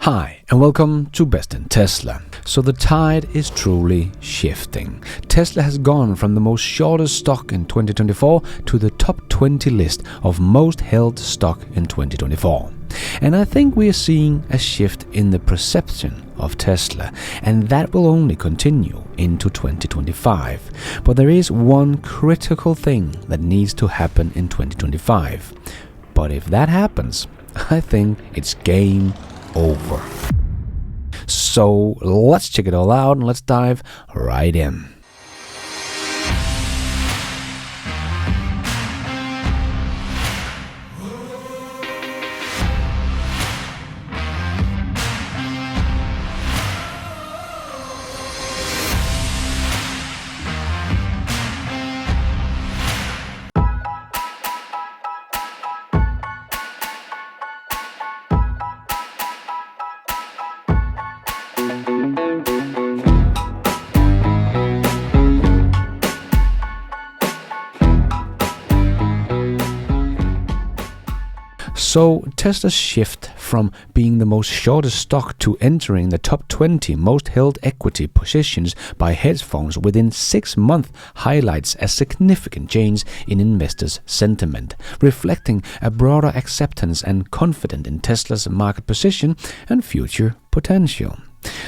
Hi, and welcome to Best in Tesla. So the tide is truly shifting. Tesla has gone from the most shortest stock in 2024 to the top 20 list of most held stock in 2024. And I think we are seeing a shift in the perception of Tesla, and that will only continue into 2025. But there is one critical thing that needs to happen in 2025. But if that happens, I think it's game over. So let's check it all out and let's dive right in. So Tesla's shift from being the most shortest stock to entering the top 20 most held equity positions by hedge funds within 6 months highlights a significant change in investors' sentiment, reflecting a broader acceptance and confidence in Tesla's market position and future potential.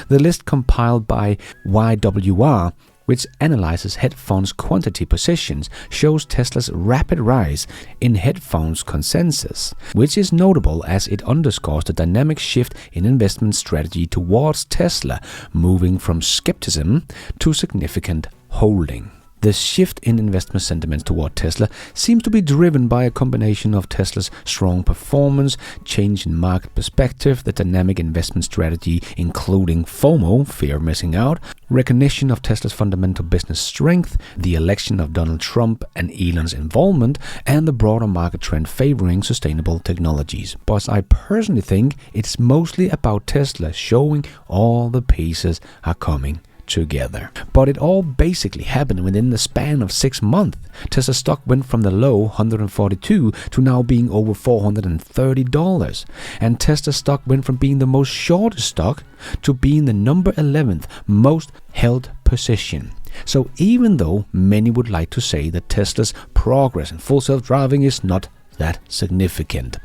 The list compiled by YWR, which analyzes hedge funds' quantity positions, shows Tesla's rapid rise in hedge funds' consensus, which is notable as it underscores the dynamic shift in investment strategy towards Tesla, moving from skepticism to significant holding. The shift in investment sentiment toward Tesla seems to be driven by a combination of Tesla's strong performance, change in market perspective, the dynamic investment strategy including FOMO, fear of missing out, recognition of Tesla's fundamental business strength, the election of Donald Trump and Elon's involvement, and the broader market trend favoring sustainable technologies. But I personally think it's mostly about Tesla showing all the pieces are coming together. But it all basically happened within the span of 6 months. Tesla stock went from the low $142 to now being over $430. And Tesla stock went from being the most shortest stock to being the number 11th most held position. So even though many would like to say that Tesla's progress in full self-driving is not that significant,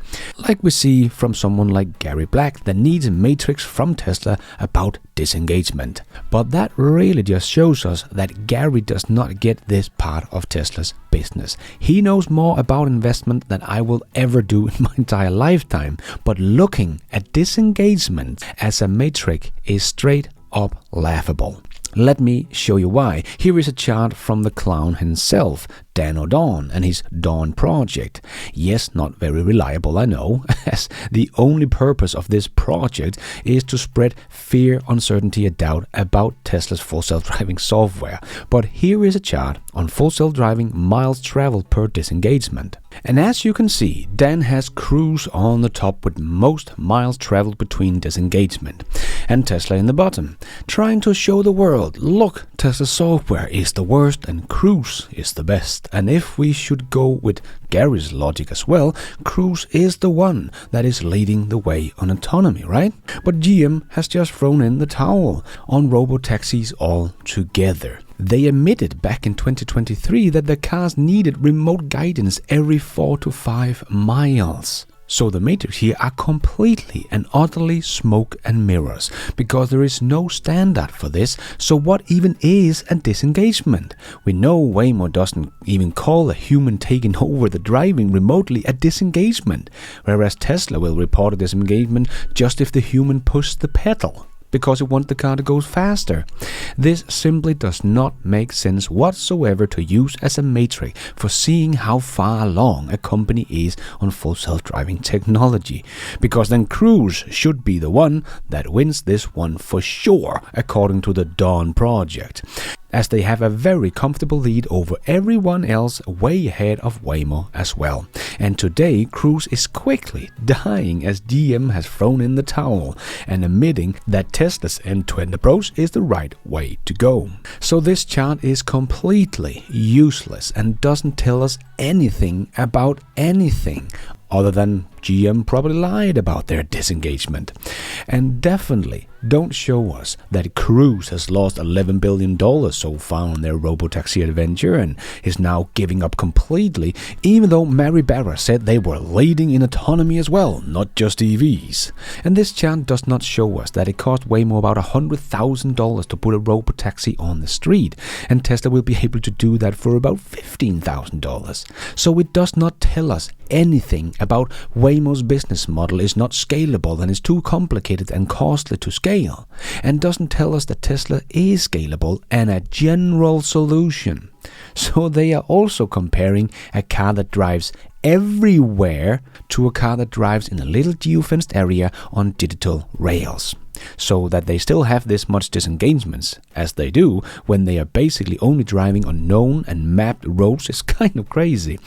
like we see from someone like Gary Black that needs a matrix from Tesla about disengagement. But that really just shows us that Gary does not get this part of Tesla's business. He knows more about investment than I will ever do in my entire lifetime, but looking at disengagement as a matrix is straight up laughable. Let me show you why. Here is a chart from the clown himself, Dan O'Dawn, and his Dawn project. Yes, not very reliable, I know, as the only purpose of this project is to spread fear, uncertainty, and doubt about Tesla's full self-driving software. But here is a chart on full self-driving miles traveled per disengagement. And as you can see, Dan has Cruise on the top with most miles traveled between disengagement, and Tesla in the bottom, trying to show the world, look, Tesla's software is the worst and Cruise is the best. And if we should go with Gary's logic as well, Cruise is the one that is leading the way on autonomy, right? But GM has just thrown in the towel on robotaxis altogether. They admitted back in 2023 that the cars needed remote guidance every 4 to 5 miles. So the matrix here are completely and utterly smoke and mirrors, because there is no standard for this. So what even is a disengagement? We know Waymo doesn't even call a human taking over the driving remotely a disengagement, whereas Tesla will report a disengagement just if the human pushes the pedal, because it wants the car to go faster. This simply does not make sense whatsoever to use as a matrix for seeing how far along a company is on full self-driving technology, because then Cruise should be the one that wins this one for sure, according to the Dawn project, as they have a very comfortable lead over everyone else, way ahead of Waymo as well. And today, Cruise is quickly dying as GM has thrown in the towel and admitting that Tesla's end-to-end approach is the right way to go. So this chart is completely useless and doesn't tell us anything about anything. other than GM probably lied about their disengagement. And definitely don't show us that Cruise has lost $11 billion so far on their robotaxi adventure and is now giving up completely, even though Mary Barra said they were leading in autonomy as well, not just EVs. And this chart does not show us that it cost Waymo about $100,000 to put a robotaxi on the street, and Tesla will be able to do that for about $15,000. So it does not tell us anything about Waymo's business model is not scalable and is too complicated and costly to scale, and doesn't tell us that Tesla is scalable and a general solution. So they are also comparing a car that drives everywhere to a car that drives in a little geofenced area on digital rails. So that they still have this much disengagements as they do when they are basically only driving on known and mapped roads is kind of crazy.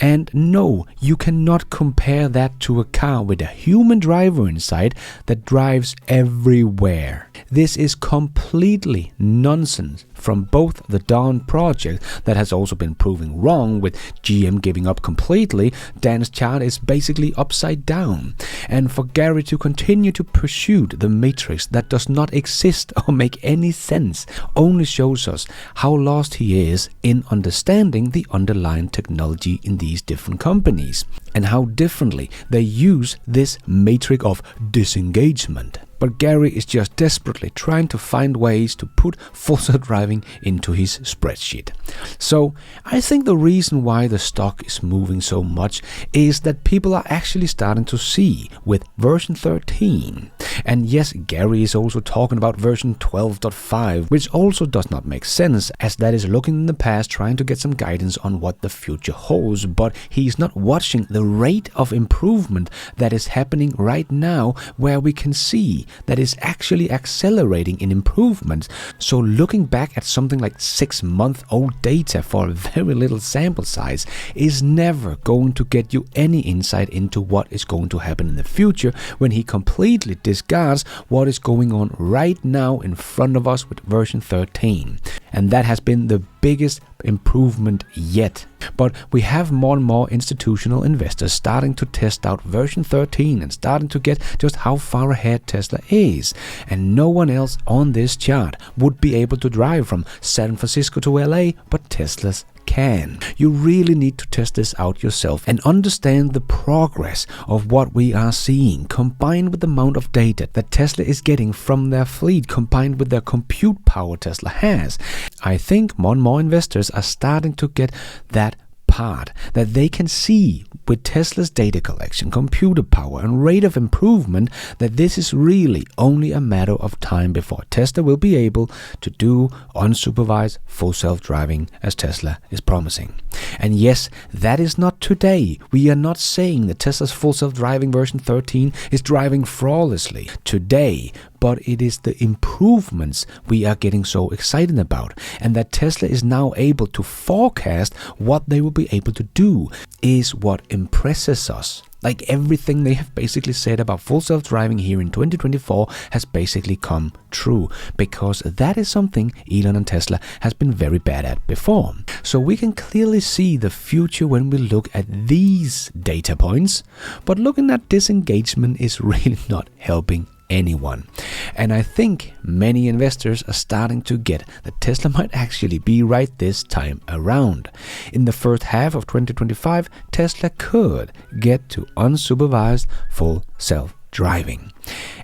And no, you cannot compare that to a car with a human driver inside that drives everywhere. This is completely nonsense from both the Dawn project that has also been proven wrong with GM giving up completely. Dan's chart is basically upside down. And for Gary to continue to pursue the matrix that does not exist or make any sense only shows us how lost he is in understanding the underlying technology in these different companies and how differently they use this matrix of disengagement. But Gary is just desperately trying to find ways to put full self-driving into his spreadsheet. So I think the reason why the stock is moving so much is that people are actually starting to see with version 13. And yes, Gary is also talking about version 12.5, which also does not make sense, as that is looking in the past trying to get some guidance on what the future holds, but he's not watching the rate of improvement that is happening right now, where we can see that is actually accelerating in improvements. So looking back at something like 6-month-old data for a very little sample size is never going to get you any insight into what is going to happen in the future when he completely discards what is going on right now in front of us with version 13. And that has been the biggest improvement yet. But we have more and more institutional investors starting to test out version 13 and starting to get just how far ahead Tesla is. And no one else on this chart would be able to drive from San Francisco to LA, but Teslas can. You really need to test this out yourself and understand the progress of what we are seeing, combined with the amount of data that Tesla is getting from their fleet, combined with their compute power Tesla has. I think more and more investors are starting to get that part, that they can see with Tesla's data collection, computer power and rate of improvement, that this is really only a matter of time before Tesla will be able to do unsupervised full self-driving as Tesla is promising. And yes, that is not today. We are not saying that Tesla's full self-driving version 13 is driving flawlessly today, but it is the improvements we are getting so excited about, and that Tesla is now able to forecast what they will be able to do is what impresses us. Like everything they have basically said about full self-driving here in 2024 has basically come true, because that is something Elon and Tesla has been very bad at before. So we can clearly see the future when we look at these data points, but looking at disengagement is really not helping anyone. And I think many investors are starting to get that Tesla might actually be right this time around. In the first half of 2025, Tesla could get to unsupervised full self-driving.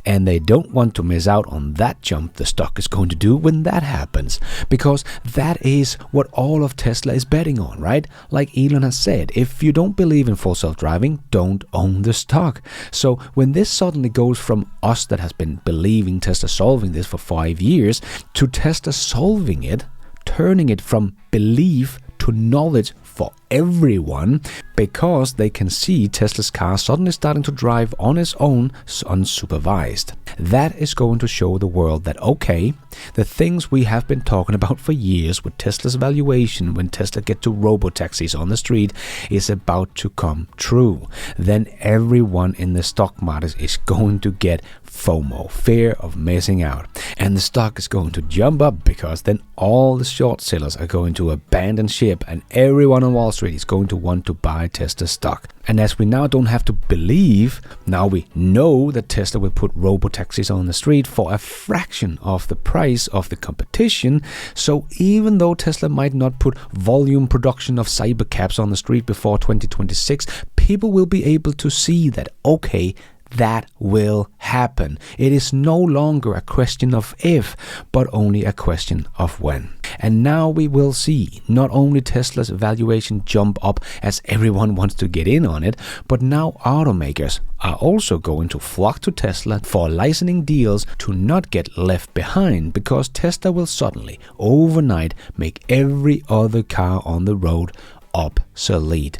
And they don't want to miss out on that jump the stock is going to do when that happens, because that is what all of Tesla is betting on, right? Like Elon has said, if you don't believe in full self-driving, don't own the stock. So when this suddenly goes from us that has been believing Tesla solving this for 5 years to Tesla solving it, turning it from belief to knowledge for everyone, because they can see Tesla's car suddenly starting to drive on its own unsupervised. That is going to show the world that, okay, the things we have been talking about for years with Tesla's valuation when Tesla get to robotaxis on the street is about to come true. Then everyone in the stock market is going to get FOMO, fear of missing out. And the stock is going to jump up, because then all the short sellers are going to abandon ship and everyone on Wall Street is going to want to buy Tesla stock. And as we now don't have to believe, now we know that Tesla will put robotaxis on the street for a fraction of the price of the competition. So even though Tesla might not put volume production of cybercabs on the street before 2026, people will be able to see that, okay, that will happen. It is no longer a question of if, but only a question of when. And now we will see not only Tesla's valuation jump up as everyone wants to get in on it, but now automakers are also going to flock to Tesla for licensing deals to not get left behind, because Tesla will suddenly, overnight, make every other car on the road obsolete.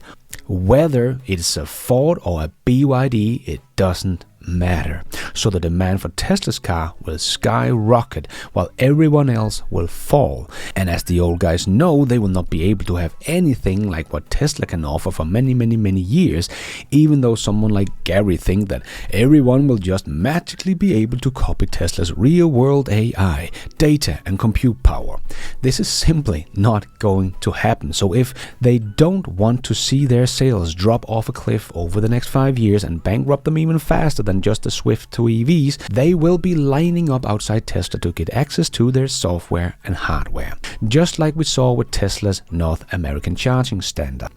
Whether it's a Ford or a BYD, it doesn't matter. So the demand for Tesla's car will skyrocket while everyone else will fall. And as the old guys know, they will not be able to have anything like what Tesla can offer for many, many, many years, even though someone like Gary thinks that everyone will just magically be able to copy Tesla's real-world AI, data and compute power. This is simply not going to happen. So if they don't want to see their sales drop off a cliff over the next 5 years and bankrupt them even faster than just a swift to EVs, they will be lining up outside Tesla to get access to their software and hardware. Just like we saw with Tesla's North American charging standard,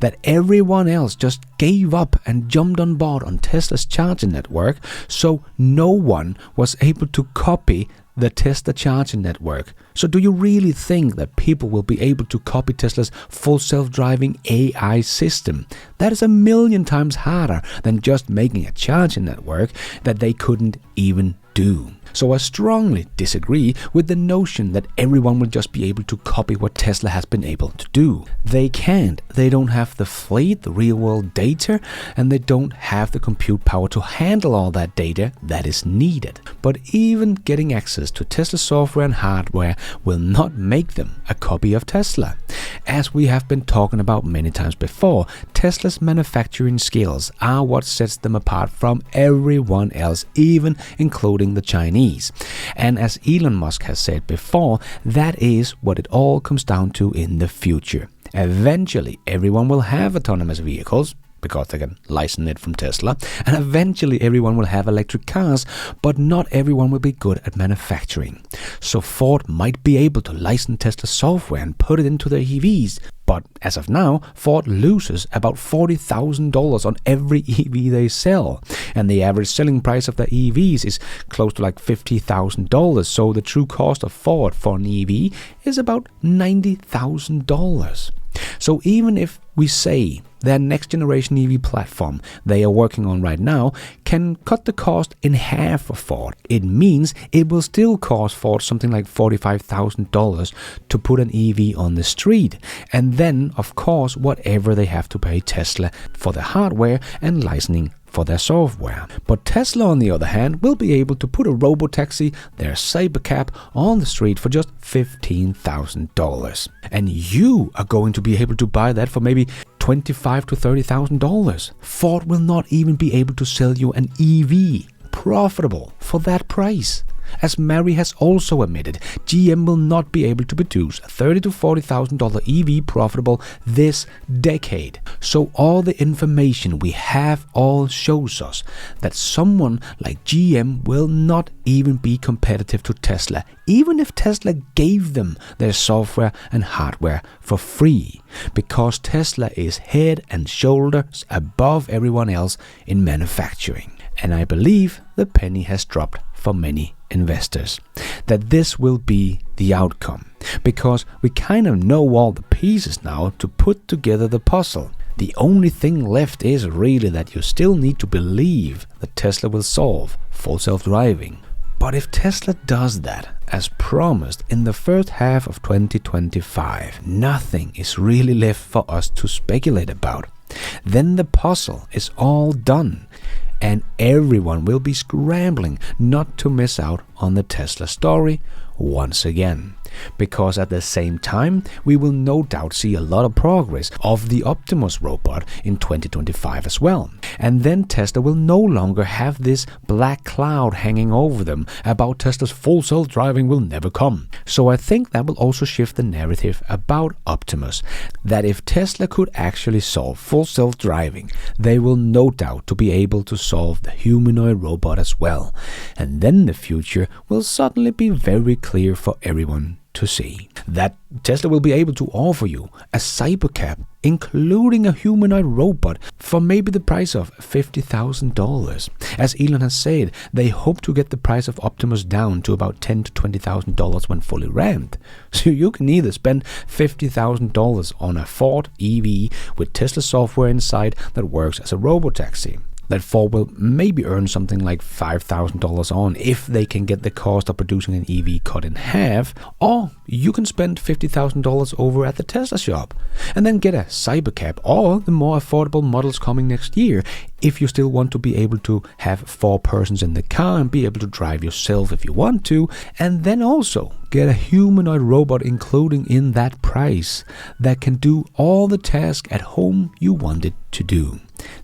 that everyone else just gave up and jumped on board on Tesla's charging network, so no one was able to copy the Tesla charging network. So do you really think that people will be able to copy Tesla's full self-driving AI system? That is 1,000,000 times harder than just making a charging network that they couldn't even do. So I strongly disagree with the notion that everyone will just be able to copy what Tesla has been able to do. They can't. They don't have the fleet, the real-world data, and they don't have the compute power to handle all that data that is needed. But even getting access to Tesla software and hardware will not make them a copy of Tesla. As we have been talking about many times before, Tesla's manufacturing skills are what sets them apart from everyone else, even including the Chinese. And as Elon Musk has said before, that is what it all comes down to in the future. Eventually, everyone will have autonomous vehicles, because they can license it from Tesla, and eventually everyone will have electric cars, but not everyone will be good at manufacturing. So Ford might be able to license Tesla software and put it into their EVs, but as of now, Ford loses about $40,000 on every EV they sell, and the average selling price of their EVs is close to like $50,000, so the true cost of Ford for an EV is about $90,000. So even if we say their next generation EV platform they are working on right now can cut the cost in half for Ford, it means it will still cost Ford something like $45,000 to put an EV on the street. And then, of course, whatever they have to pay Tesla for the hardware and licensing for their software. But Tesla, on the other hand, will be able to put a robotaxi, their cybercab, on the street for just $15,000. And you are going to be able to buy that for maybe $25,000 to $30,000. Ford will not even be able to sell you an EV profitable for that price. As Mary has also admitted, GM will not be able to produce a $30,000 to $40,000 EV profitable this decade. So all the information we have all shows us that someone like GM will not even be competitive to Tesla, even if Tesla gave them their software and hardware for free, because Tesla is head and shoulders above everyone else in manufacturing. And I believe the penny has dropped for many investors that this will be the outcome, because we kind of know all the pieces now to put together the puzzle. The only thing left is really that you still need to believe that Tesla will solve full self-driving. But if Tesla does that, as promised, in the first half of 2025, nothing is really left for us to speculate about. Then the puzzle is all done, and everyone will be scrambling not to miss out on the Tesla story once again. because at the same time we will no doubt see a lot of progress of the Optimus robot in 2025 as well. And then Tesla will no longer have this black cloud hanging over them about Tesla's full self-driving will never come. So I think that will also shift the narrative about Optimus, that if Tesla could actually solve full self-driving, they will no doubt to be able to solve the humanoid robot as well. And then the future will suddenly be very clear for everyone to see. That Tesla will be able to offer you a cybercab, including a humanoid robot, for maybe the price of $50,000. As Elon has said, they hope to get the price of Optimus down to about $10,000 to $20,000 when fully ramped. So you can either spend $50,000 on a Ford EV with Tesla software inside that works as a robotaxi, that Ford will maybe earn something like $5,000 on if they can get the cost of producing an EV cut in half, or you can spend $50,000 over at the Tesla shop and then get a cybercab or the more affordable models coming next year if you still want to be able to have 4 persons in the car and be able to drive yourself if you want to, and then also get a humanoid robot including in that price that can do all the tasks at home you want it to do.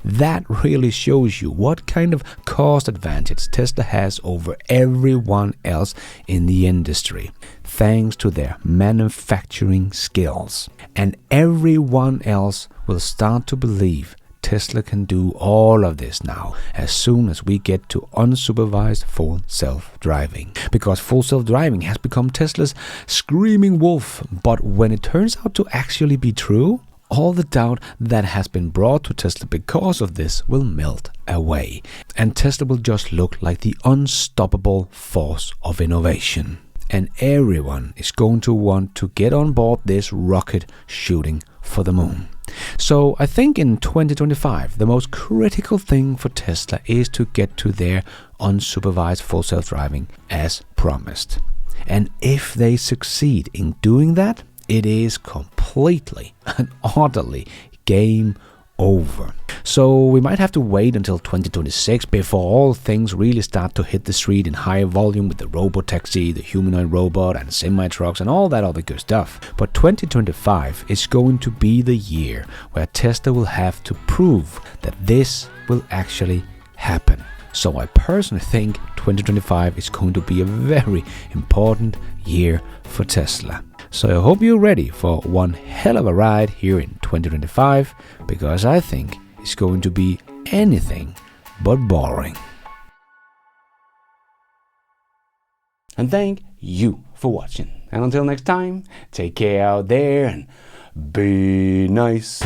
That really shows you what kind of cost advantage Tesla has over everyone else in the industry, thanks to their manufacturing skills. And everyone else will start to believe Tesla can do all of this now as soon as we get to unsupervised full self-driving. Because full self-driving has become Tesla's screaming wolf, but when it turns out to actually be true, all the doubt that has been brought to Tesla because of this will melt away, and Tesla will just look like the unstoppable force of innovation. And everyone is going to want to get on board this rocket shooting for the moon. So I think in 2025, the most critical thing for Tesla is to get to their unsupervised full self-driving as promised. And if they succeed in doing that, it is completely and utterly game over. So we might have to wait until 2026 before all things really start to hit the street in higher volume with the robotaxi, the humanoid robot and semi-trucks and all that other good stuff. But 2025 is going to be the year where Tesla will have to prove that this will actually happen. So I personally think 2025 is going to be a very important year for Tesla. So I hope you're ready for one hell of a ride here in 2025, because I think it's going to be anything but boring. And thank you for watching. And until next time, take care out there and be nice.